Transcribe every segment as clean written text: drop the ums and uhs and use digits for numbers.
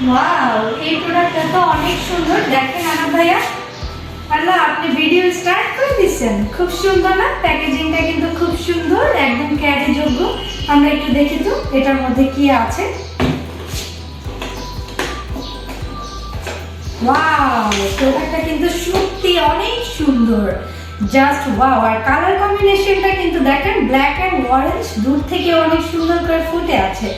Wow, এই প্রোডাক্টটা তো অনেক সুন্দর। দেখেন আনাদ ভাইয়া, আল্লাহ আপনি ভিডিও স্টার্ট করে দিচ্ছেন, খুব সুন্দর না? প্যাকেজিংটা কিন্তু খুব সুন্দর, একদম ক্যারি যোগ্য। আমরা একটু দেখি তো এটার মধ্যে কি আছে। ওয়াও, প্রোডাক্টটা কিন্তু সত্যি অনেক সুন্দর, জাস্ট ওয়াও। আর কালার কম্বিনেশনটা কিন্তু দেখেন ব্ল্যাক অ্যান্ড অরেঞ্জ, দূর থেকে অনেক সুন্দর করে ফুটে আছে।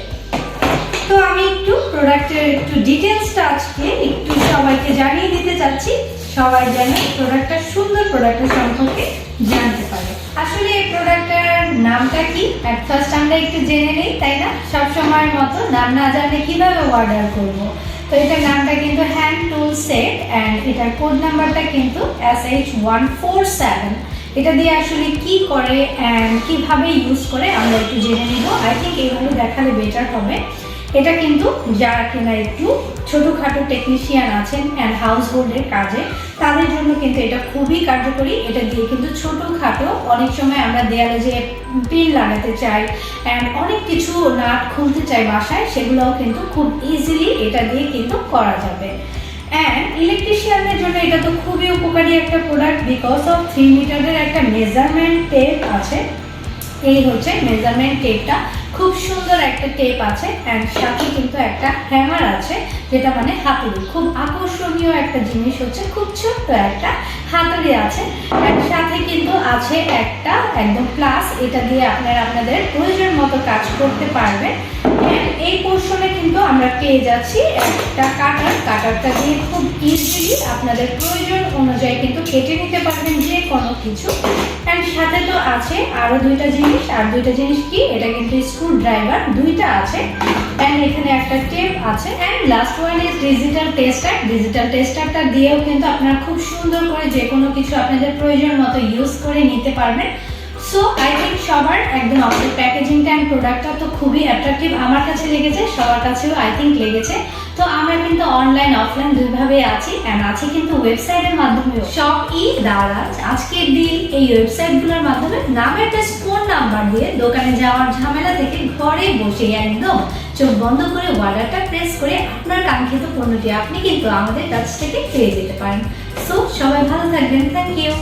তো আমি একটু প্রোডাক্টের একটু ডিটেলসটা আজকে একটু সবাইকে জানিয়ে দিতে চাচ্ছি, সবাই যেন প্রোডাক্টটা সুন্দর প্রোডাক্টের সম্পর্কে জানতে পারে। আসলে এই প্রোডাক্টের নামটা কি এট ফার্স্ট আমরা একটু জেনে নিই, তাই না? সব সময়ের মতো নাম না জানলে কিভাবে অর্ডার করব। তো এটার নামটা কিন্তু হ্যান্ড টুল সেট অ্যান্ড এটার কোড নাম্বারটা কিন্তু SH147। এটা দিয়ে আসলে কি করে অ্যান্ড কিভাবে ইউজ করে আমরা একটু জেনে নিব। আই থিঙ্ক এইভাবে দেখালে বেটার হবে। এটা কিন্তু যারা কিনা একটু ছোটোখাটো টেকনিশিয়ান আছেন অ্যান্ড হাউস হোল্ডের কাজে, তাদের জন্য কিন্তু এটা খুবই কার্যকরী। এটা দিয়ে কিন্তু ছোটোখাটো অনেক সময় আমরা দেয়ালে যে পিন লাগাতে চাই অ্যান্ড অনেক কিছু নাট খুলতে চাই বাসায়, সেগুলোও কিন্তু খুব ইজিলি এটা দিয়ে কিন্তু করা যাবে। অ্যান্ড ইলেকট্রিশিয়ানদের জন্য এটা তো খুবই উপকারী একটা প্রোডাক্ট, বিকজ অফ 3 মিটারের একটা মেজারমেন্ট টেপ আছে। এই হচ্ছে মেজারমেন্ট টেপটা, খুব সুন্দর একটা টেপ আছে অ্যান্ড সাথে কিন্তু একটা হ্যামার আছে, যেটা মানে হাতুড়ি। খুব আকর্ষণীয় একটা জিনিস হচ্ছে খুব ছোট্ট একটা হাতুড়ি আছে অ্যান্ড সাথে কিন্তু আছে একটা একদম প্লাস, এটা দিয়ে আপনারা আপনাদের প্রয়োজন মতো কাজ করতে পারবেন। এই পোর্শনে কিন্তু আমরা পেয়ে যাচ্ছি একটা কাটারটা দিয়ে খুব ইজিলি আপনাদের প্রয়োজন অনুযায়ী কিন্তু কেটে নিতে পারবেন যে কোনো কিছু। অ্যান্ড সাথে তো আছে আরো দুইটা জিনিস, আর দুইটা জিনিস কি, এটা কিন্তু স্ক্রু ড্রাইভার দুইটা আছে অ্যান্ড এখানে একটা টেপ আছে। And last one is digital tester. Digital টেস্টারটা দিয়েও কিন্তু আপনারা খুব সুন্দর করে যে কোনো কিছু আপনাদের প্রয়োজন মতো ইউজ করে নিতে পারবেন। সো আই থিঙ্ক সবার একদম আমাদের প্যাকেজিংটা অ্যান্ড প্রোডাক্টটা তো খুবই অ্যাট্রাকটিভ, আমার কাছে লেগেছে, সবার কাছেও আই থিঙ্ক লেগেছে। তো আমরা কিন্তু অনলাইন অফলাইন দুইভাবে আছি অ্যান্ড আছি কিন্তু ওয়েবসাইটের মাধ্যমেও। শপ ই দারাজ আজকের দিন এই ওয়েবসাইটগুলোর মাধ্যমে নামের জাস্ট ফোন নাম্বার দিয়ে দোকানে যাওয়ার ঝামেলা থেকে ঘরে বসে একদম চোখ বন্ধ করে অর্ডারটা প্রেস করে আপনার কাঙ্ক্ষিত পণ্যটি আপনি কিন্তু আমাদের কাছ থেকে পেয়ে যেতে পারেন। সো সবাই ভালো থাকবেন, থ্যাংক ইউ।